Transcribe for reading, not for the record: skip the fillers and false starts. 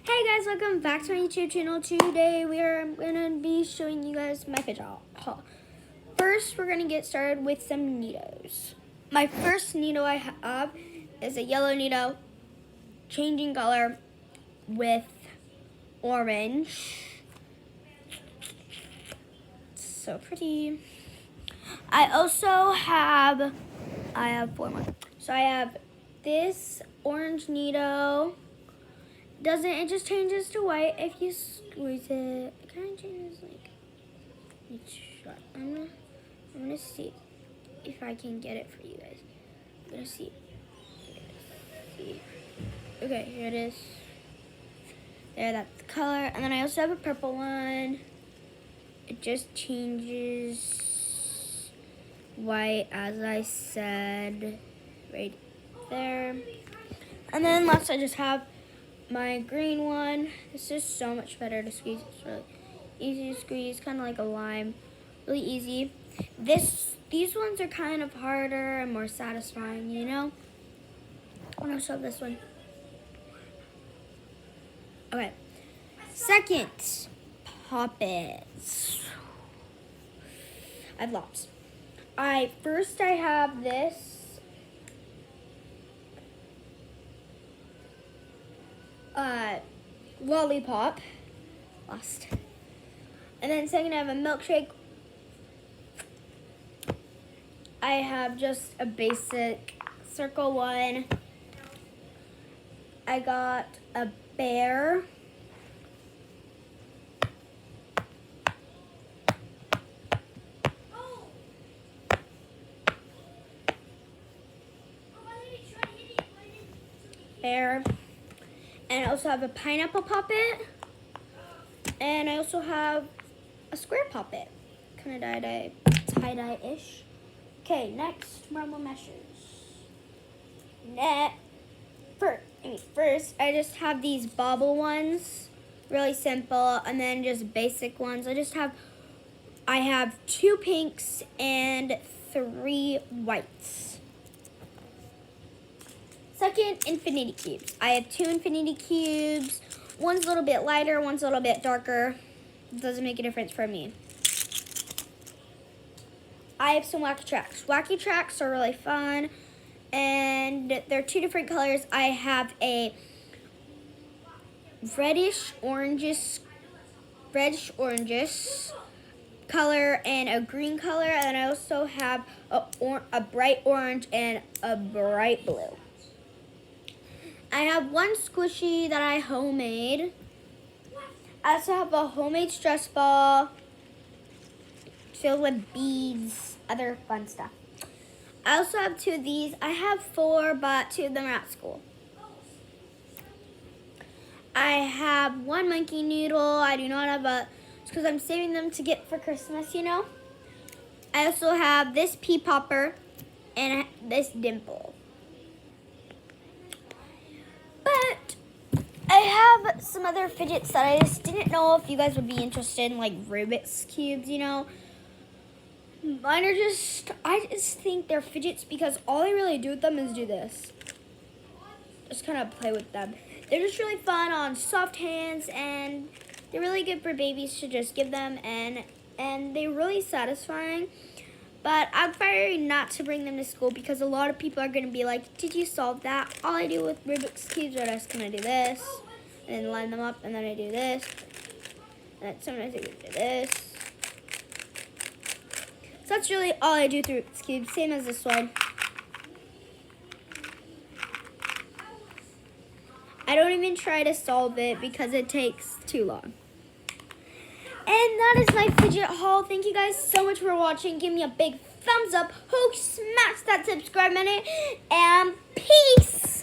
Hey guys, welcome back to my YouTube channel. Today we are going to be showing you guys my Fidget haul. First, we're going to get started with some needles. My first needle I have is a yellow needle, changing color with orange. So pretty. I have four more. So I have this orange needle. It just changes to white if you squeeze it. It kind of changes I'm gonna see if I can get it for you guys. I'm gonna see. Okay, here it is. There, that's the color. And then I also have a purple one. It just changes white, as I said, right there. And then last I just have my green one. This is so much better to squeeze. It's really easy to squeeze, kind of like a lime. Really easy. These ones are kind of harder and more satisfying, you know? I'm gonna show this one. Okay. Second, poppets. I have lots. First I have this. Lollipop. Lost. And then second I have a milkshake. I have just a basic circle one. I got a bear. Bear. And I also have a pineapple poppet. And I also have a square poppet. Kind of tie-dye-ish. Okay, next, marble meshes. First, I just have these bobble ones. Really simple. And then just basic ones. I have 2 pinks and 3 whites. Second, infinity cubes. I have 2 infinity cubes. One's a little bit lighter, one's a little bit darker. It doesn't make a difference for me. I have some wacky tracks. Wacky tracks are really fun, and they're 2 different colors. I have a reddish oranges color and a green color, and I also have a bright orange and a bright blue. I have one squishy that I homemade. I also have a homemade stress ball filled with beads, other fun stuff. I also have 2 of these. I have 4, but 2 of them are at school. I have 1 monkey noodle. I do not have it's because I'm saving them to get for Christmas, you know. I also have this pea popper and this dimple. But I have some other fidgets that I just didn't know if you guys would be interested in, like Rubik's Cubes, you know. Mine are I just think they're fidgets because all I really do with them is do this. Just kind of play with them. They're just really fun on soft hands, and they're really good for babies to just give them, and they're really satisfying. But I'm trying not to bring them to school because a lot of people are going to be like, did you solve that? All I do with Rubik's Cubes are just going to do this, and then line them up, and then I do this, and then sometimes I do this. So that's really all I do through Rubik's Cube, same as this one. I don't even try to solve it because it takes too long. And that is my fidget haul. Thank you guys so much for watching. Give me a big thumbs up. Smash that subscribe button. And peace.